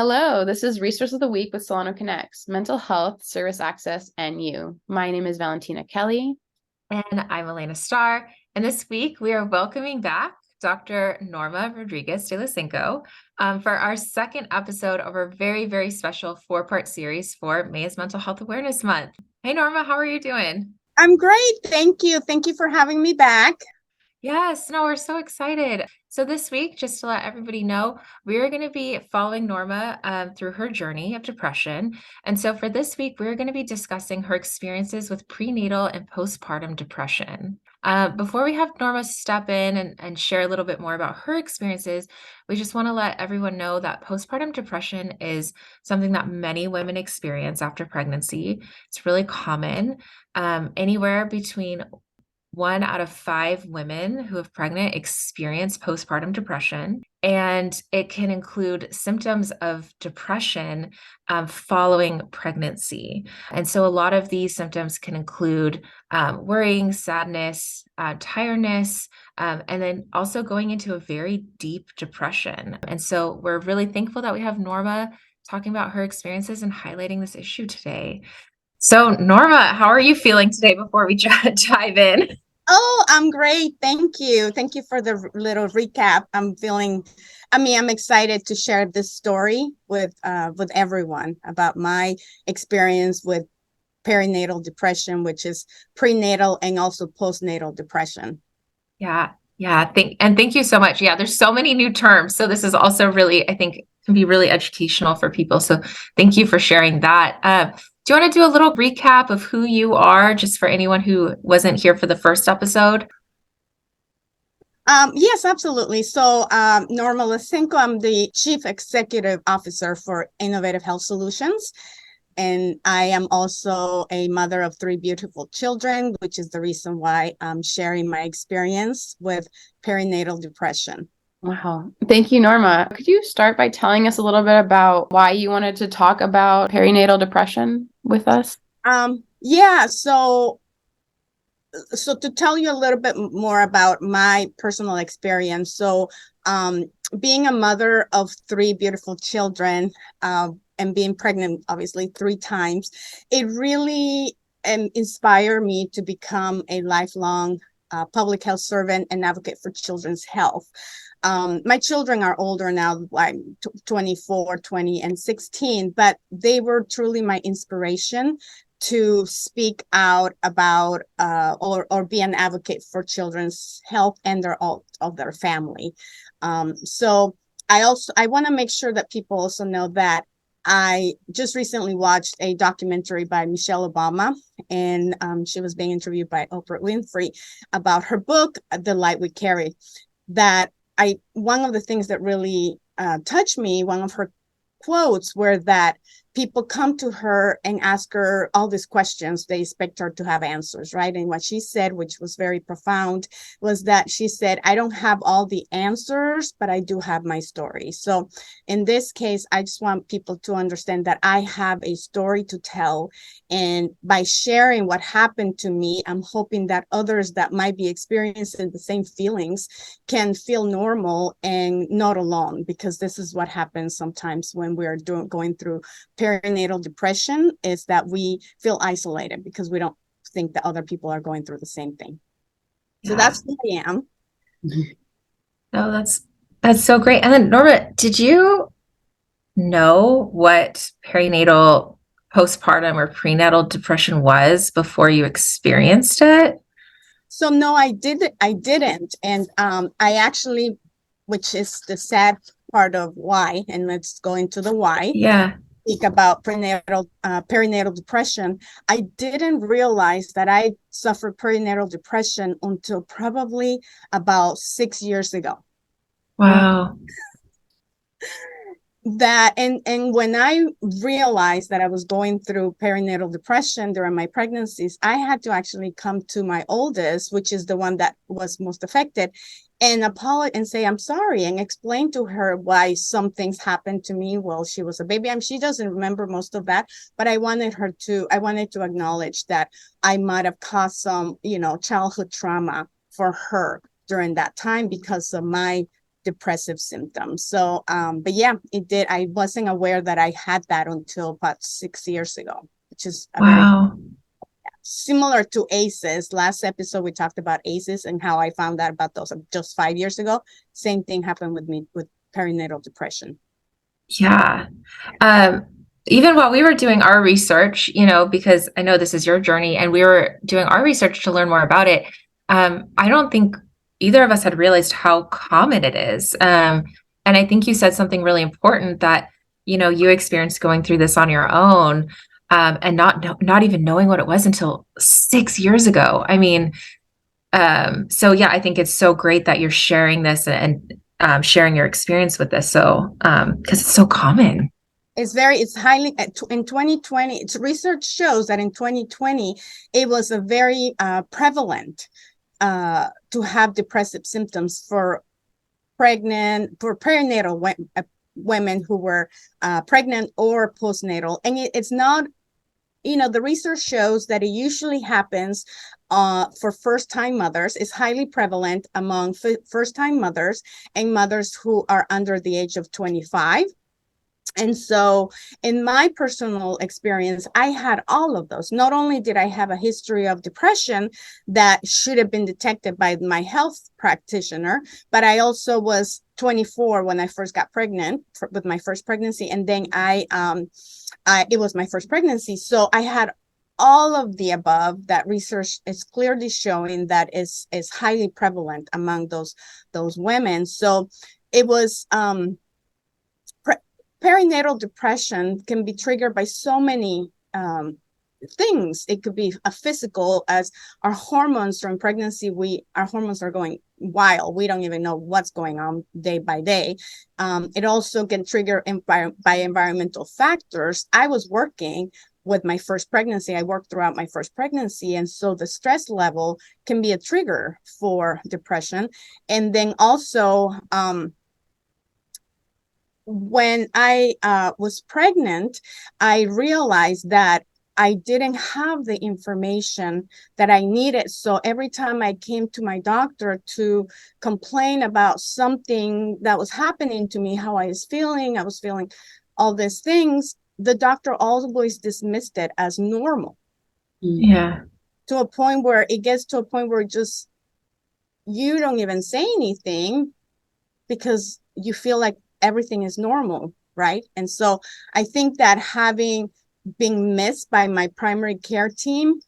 Hello, this is Resource of the Week with SolanoConnex, Mental Health, Service Access, and You. My name is Valentina Kelly. And I'm Elena Starr. And this week we are welcoming back Dr. Norma Rodriguez de Lisenko for our second episode of our very, very special four-part series for May is Mental Health Awareness Month. Hey, Norma, how are you doing? I'm great. Thank you. Thank you for having me back. Yes, no, we're so excited. So this week, just to let everybody know, we're going to be following Norma through her journey of depression. And so for this week, we're going to be discussing her experiences with prenatal and postpartum depression. Before we have Norma step in and share a little bit more about her experiences, we just want to let everyone know that postpartum depression is something that many women experience after pregnancy. It's really common. Anywhere between 1 out of 5 women who are pregnant experience postpartum depression, and it can include symptoms of depression following pregnancy. And so a lot of these symptoms can include worrying, sadness, tiredness, and then also going into a very deep depression. And so we're really thankful that we have Norma talking about her experiences and highlighting this issue today. So, Norma, how are you feeling today before we dive in? Oh, I'm great. Thank you. Thank you for the little recap. I'm excited to share this story with everyone about my experience with perinatal depression, which is prenatal and also postnatal depression. Yeah, yeah. Thank you so much. Yeah, there's so many new terms. So this is also really, I think, can be really educational for people. So thank you for sharing that. Do you want to do a little recap of who you are, just for anyone who wasn't here for the first episode? Yes, absolutely. So, Norma Lisenko, I'm the Chief Executive Officer for Innovative Health Solutions. And I am also a mother of 3 beautiful children, which is the reason why I'm sharing my experience with perinatal depression. Wow. Thank you, Norma. Could you start by telling us a little bit about why you wanted to talk about perinatal depression with us? Yeah, so to tell you a little bit more about my personal experience. So, being a mother of 3 beautiful children, and being pregnant, obviously 3 times, it really inspired me to become a lifelong public health servant and advocate for children's health. My children are older now, like 24, 20, and 16, but they were truly my inspiration to speak out about or be an advocate for children's health and their family. So I want to make sure that people also know that I just recently watched a documentary by Michelle Obama, and she was being interviewed by Oprah Winfrey about her book, The Light We Carry. One of the things that really touched me, one of her quotes were that people come to her and ask her all these questions. They expect her to have answers, right? And what she said, which was very profound, was that she said, I don't have all the answers, but I do have my story. So in this case, I just want people to understand that I have a story to tell. And by sharing what happened to me, I'm hoping that others that might be experiencing the same feelings can feel normal and not alone, because this is what happens sometimes when we're going through perinatal depression, is that we feel isolated because we don't think that other people are going through the same thing. So that's who I am. No, that's so great. And then Norma, did you know what perinatal, postpartum, or prenatal depression was before you experienced it? So no, I didn't. And I actually, which is the sad part of why, and let's go into the why. Yeah. Speak about perinatal depression. I didn't realize that I suffered perinatal depression until probably about 6 years ago. Wow. And when I realized that I was going through perinatal depression during my pregnancies, I had to actually come to my oldest, which is the one that was most affected, and apologize and say I'm sorry, and explain to her why some things happened to me while she was a baby. She doesn't remember most of that, but I wanted to acknowledge that I might have caused some, childhood trauma for her during that time because of my depressive symptoms. So, but yeah, it did. I wasn't aware that I had that until about 6 years ago, which is a very Wow. similar to ACEs. Last episode, we talked about ACEs and how I found out about those just 5 years ago. Same thing happened with me with perinatal depression. Yeah. Um, Even while we were doing our research, because I know this is your journey and we were doing our research to learn more about it, I don't think either of us had realized how common it is. And I think you said something really important that, you experienced going through this on your own, and not even knowing what it was until 6 years ago. I mean, so yeah, I think it's so great that you're sharing this and sharing your experience with this. So, because it's so common. It's highly, in 2020, it's research shows that in 2020, it was a very prevalent to have depressive symptoms for perinatal women who were pregnant or postnatal. And it's not, the research shows that it usually happens for first-time mothers. It's highly prevalent among first-time mothers and mothers who are under the age of 25. And so in my personal experience, I had all of those. Not only did I have a history of depression that should have been detected by my health practitioner, but I also was 24 when I first got pregnant with my first pregnancy. And then it was my first pregnancy. So I had all of the above. That research is clearly showing that is highly prevalent among those women. So it was, perinatal depression can be triggered by so many things. It could be a physical, as our hormones during pregnancy, our hormones are going wild. We don't even know what's going on day by day. It also can trigger by environmental factors. I was working with my first pregnancy. I worked throughout my first pregnancy. And so the stress level can be a trigger for depression. And then also, when I was pregnant, I realized that I didn't have the information that I needed. So every time I came to my doctor to complain about something that was happening to me, how I was feeling all these things, the doctor always dismissed it as normal. Yeah. To a point where it gets to a point where just you don't even say anything because you feel like everything is normal, right? And so I think that being missed by my primary care team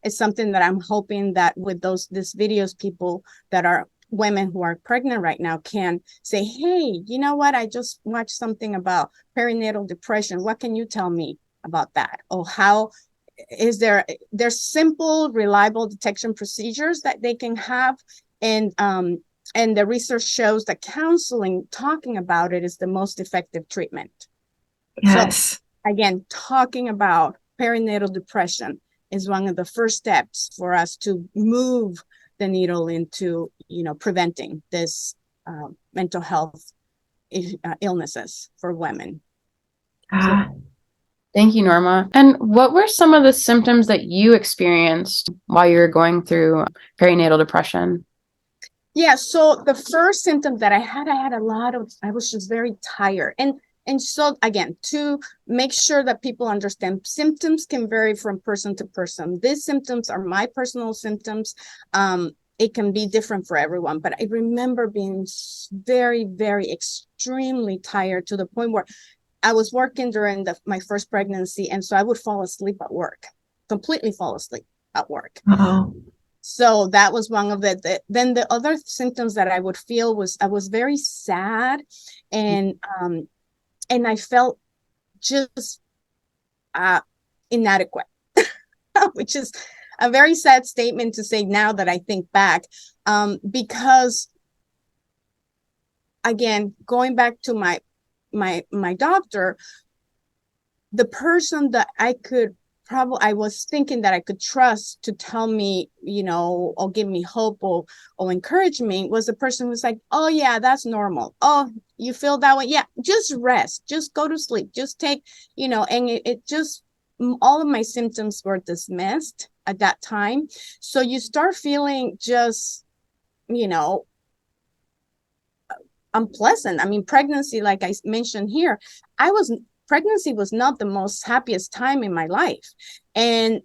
is something that I'm hoping that with these videos, people that are women who are pregnant right now can say, hey, you know what? I just watched something about perinatal depression. What can you tell me about that? Or how is there's simple, reliable detection procedures that they can have. And the research shows that counseling, talking about it, is the most effective treatment. Yes. So again, talking about perinatal depression is one of the first steps for us to move the needle into, preventing this mental health illnesses for women. Thank you, Norma. And what were some of the symptoms that you experienced while you were going through perinatal depression? Yeah, so the first symptom that I had I was just very tired. And so again, to make sure that people understand, symptoms can vary from person to person. These symptoms are my personal symptoms. It can be different for everyone, but I remember being very, very extremely tired to the point where I was working during my first pregnancy. And so I would fall asleep at work, completely fall asleep at work. Oh. So that was one of then the other symptoms that I would feel was I was very sad, and I felt just inadequate, which is a very sad statement to say now that I think back, because again, going back to my doctor, the person that I was thinking that I could trust to tell me, or give me hope or encourage me, was the person who was like, oh yeah, that's normal. Oh, you feel that way? Yeah, just rest, just go to sleep, just take, and it just, all of my symptoms were dismissed at that time. So you start feeling just, unpleasant. I mean, pregnancy, like I mentioned here, pregnancy was not the most happiest time in my life. And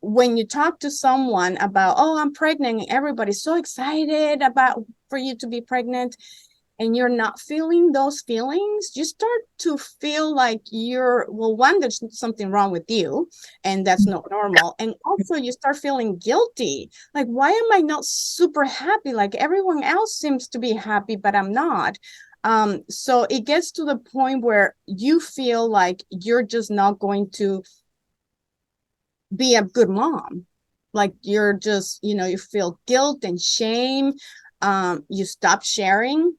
when you talk to someone about, oh, I'm pregnant, and everybody's so excited about for you to be pregnant, and you're not feeling those feelings, you start to feel like well, one, there's something wrong with you, and that's not normal. And also you start feeling guilty. Like, why am I not super happy? Like everyone else seems to be happy, but I'm not. So it gets to the point where you feel like you're just not going to be a good mom. Like you're just, you feel guilt and shame. You stop sharing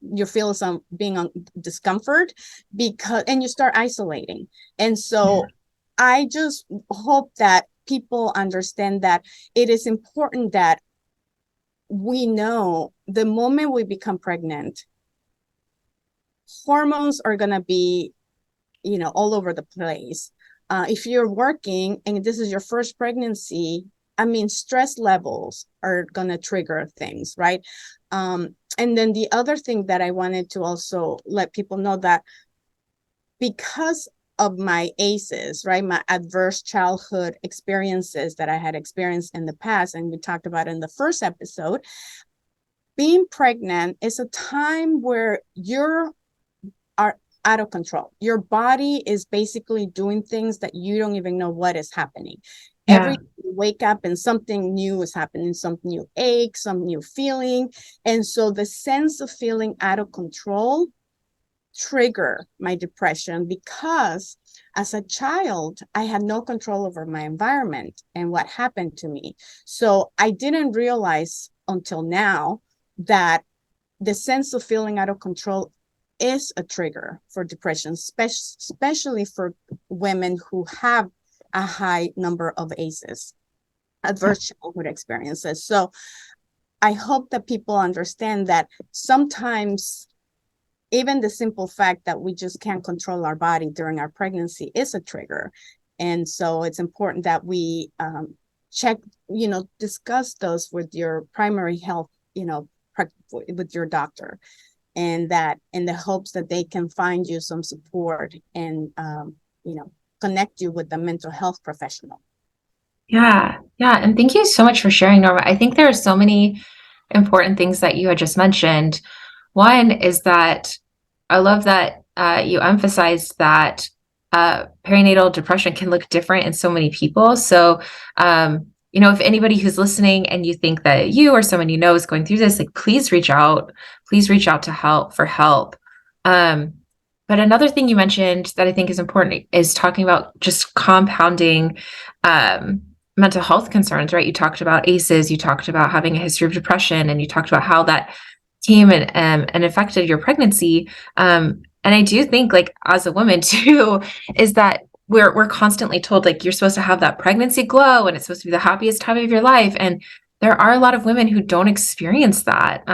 you feel some being on discomfort and you start isolating. And so I just hope that people understand that it is important that we know the moment we become pregnant, hormones are going to be, all over the place. If you're working and this is your first pregnancy, I mean, stress levels are going to trigger things, right? And then the other thing that I wanted to also let people know that because of my ACEs, right, my adverse childhood experiences that I had experienced in the past, and we talked about in the first episode, being pregnant is a time where you're out of control. Your body is basically doing things that you don't even know what is happening. Every day you wake up and something new is happening, some new ache, some new feeling. And so the sense of feeling out of control trigger my depression, because as a child, I had no control over my environment and what happened to me. So I didn't realize until now that the sense of feeling out of control is a trigger for depression, especially for women who have a high number of ACEs, adverse childhood experiences. So I hope that people understand that sometimes even the simple fact that we just can't control our body during our pregnancy is a trigger. And so it's important that we check, discuss those with your primary health, with your doctor, and that in the hopes that they can find you some support and, connect you with the mental health professional. Yeah. Yeah. And thank you so much for sharing, Norma. I think there are so many important things that you had just mentioned. One is that I love that you emphasized that perinatal depression can look different in so many people. So, if anybody who's listening and you think that you or someone you know is going through this, like, please reach out to help. But another thing you mentioned that I think is important is talking about just compounding mental health concerns, right? You talked about ACEs, you talked about having a history of depression, and you talked about how that came and affected your pregnancy. And I do think, like, as a woman too, is that we're constantly told, like, you're supposed to have that pregnancy glow and it's supposed to be the happiest time of your life. And there are a lot of women who don't experience that.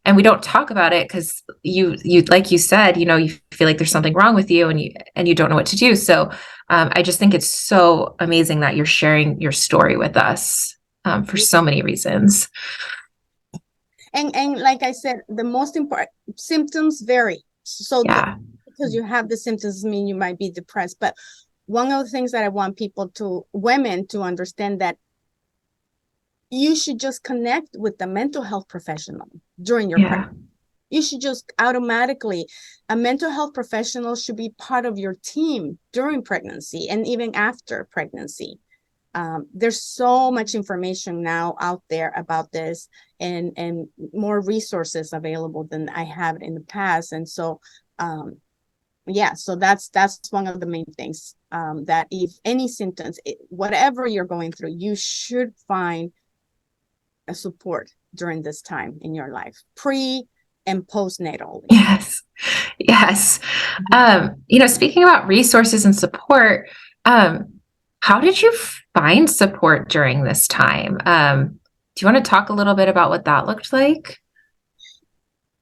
And we don't talk about it because you, like you said, you feel like there's something wrong with you and you don't know what to do. So I just think it's so amazing that you're sharing your story with us for so many reasons. And like I said, the most important symptoms vary. So because you have the symptoms doesn't mean you might be depressed. But one of the things that I want women to understand, that you should just connect with the mental health professional during your pregnancy. You should just automatically, a mental health professional should be part of your team during pregnancy and even after pregnancy. There's so much information now out there about this, and more resources available than I have in the past. And so, so that's one of the main things, that if any symptoms, whatever you're going through, you should find a support during this time in your life, pre and postnatal. Yes. Speaking about resources and support, how did you find support during this time? Do you want to talk a little bit about what that looked like?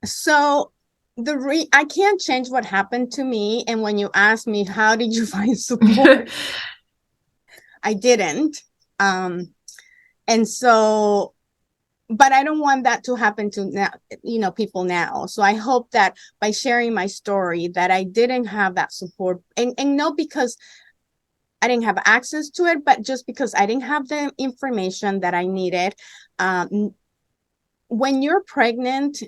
So I can't change what happened to me. And when you ask me, how did you find support? I didn't. And so but I don't want that to happen to now, people now. So I hope that by sharing my story that I didn't have that support, and not because I didn't have access to it, but just because I didn't have the information that I needed. When you're pregnant,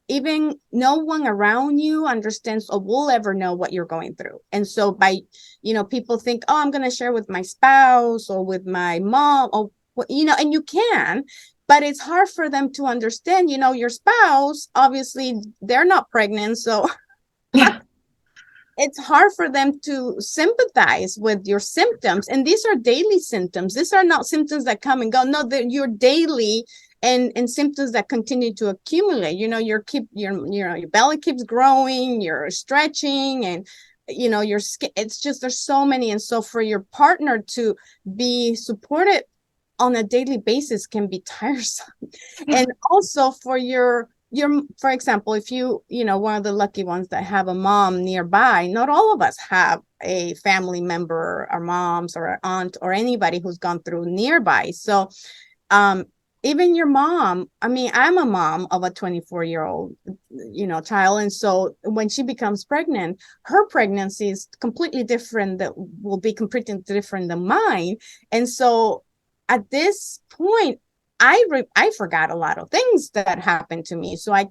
even no one around you understands or will ever know what you're going through. And so people think, oh, I'm going to share with my spouse or with my mom, or, and you can, but it's hard for them to understand, your spouse, obviously they're not pregnant. So it's hard for them to sympathize with your symptoms. And these are daily symptoms. These are not symptoms that come and go. No, they're your daily and symptoms that continue to accumulate. Your belly keeps growing, you're stretching, and your skin. It's just, there's so many. And so for your partner to be supported on a daily basis can be tiresome. And also for for example, if one of the lucky ones that have a mom nearby, not all of us have a family member, our moms or our aunt or anybody who's gone through nearby. So even your mom, I'm a mom of a 24-year-old, child. And so when she becomes pregnant, her pregnancy is completely different, that will be completely different than mine. And so at this point, I forgot a lot of things that happened to me. So I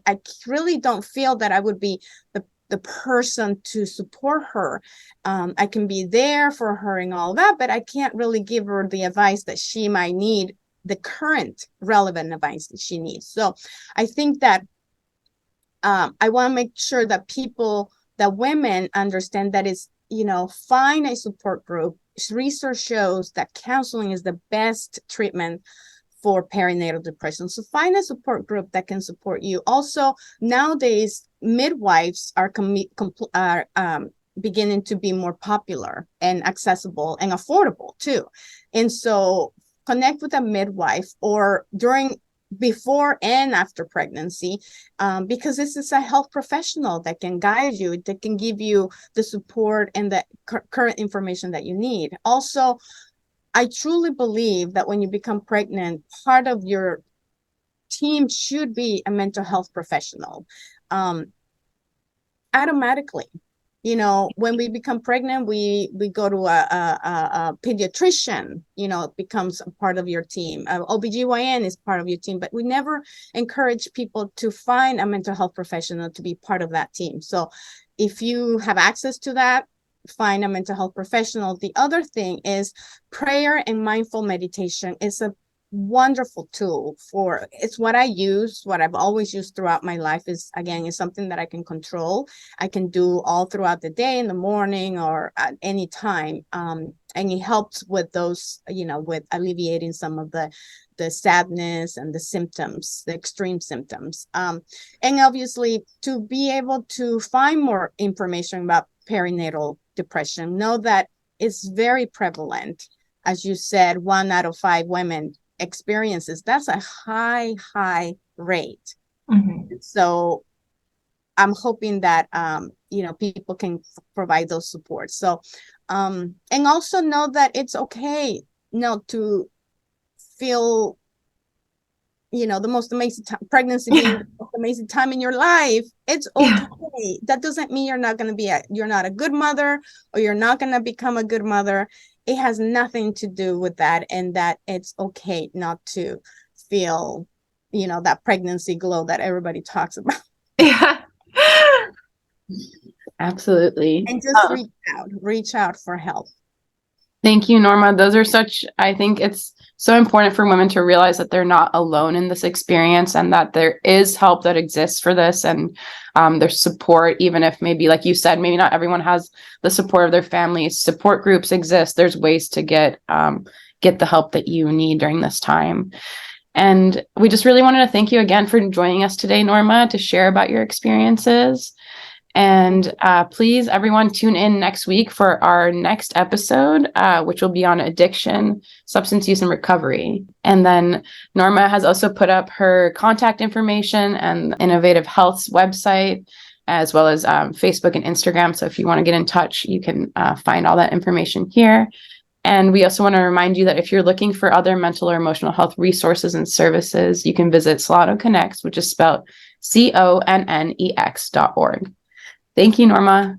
really don't feel that I would be the person to support her. I can be there for her and all that, but I can't really give her the advice that she might need, the current relevant advice that she needs. So I think that I want to make sure that women understand that it's, find a support group. Research shows that counseling is the best treatment for perinatal depression. So find a support group that can support you. Also, nowadays, midwives are beginning to be more popular and accessible and affordable too. And so connect with a midwife, or before and after pregnancy, because this is a health professional that can guide you, that can give you the support and the current information that you need. Also, I truly believe that when you become pregnant, part of your team should be a mental health professional. Automatically, when we become pregnant, we go to a pediatrician, it becomes a part of your team. OBGYN is part of your team, but we never encourage people to find a mental health professional to be part of that team. So if you have access to that, find a mental health professional. The other thing is prayer and mindful meditation is a wonderful tool it's what I use, what I've always used throughout my life. Is something that I can control. I can do all throughout the day, in the morning or at any time. And it helps with those, with alleviating some of the sadness and the symptoms, the extreme symptoms. And obviously to be able to find more information about perinatal depression, know that it's very prevalent. As you said, 1 out of 5 women experiences. That's a high rate. Mm-hmm. So I'm hoping that people can provide those supports. So and also know that it's okay to feel the most amazing time, pregnancy being the most amazing time in your life. It's okay. Yeah. That doesn't mean you're not a good mother, or you're not going to become a good mother. It has nothing to do with that, and that it's okay not to feel, that pregnancy glow that everybody talks about. Yeah. Absolutely. And just reach out for help. Thank you, Norma. I think it's so important for women to realize that they're not alone in this experience, and that there is help that exists for this, and there's support, even if maybe, like you said, maybe not everyone has the support of their families. Support groups exist. There's ways to get the help that you need during this time. And we just really wanted to thank you again for joining us today, Norma, to share about your experiences. And please, everyone, tune in next week for our next episode, which will be on addiction, substance use, and recovery. And then Norma has also put up her contact information and Innovative Health's website, as well as Facebook and Instagram. So if you want to get in touch, you can find all that information here. And we also want to remind you that if you're looking for other mental or emotional health resources and services, you can visit SolanoConnex, which is spelled CONNEX.org. Thank you, Norma.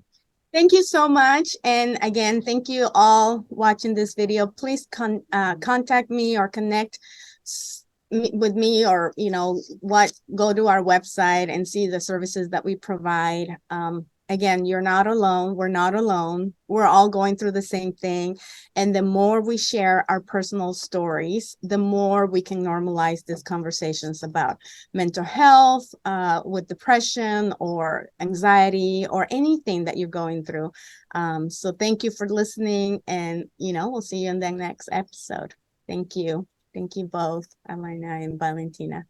Thank you so much. And again, thank you all watching this video. Please contact me or connect with me, or, go to our website and see the services that we provide. Again, you're not alone. We're not alone. We're all going through the same thing. And the more we share our personal stories, the more we can normalize these conversations about mental health, with depression or anxiety or anything that you're going through. So thank you for listening, and, we'll see you in the next episode. Thank you. Thank you both, Alina and Valentina.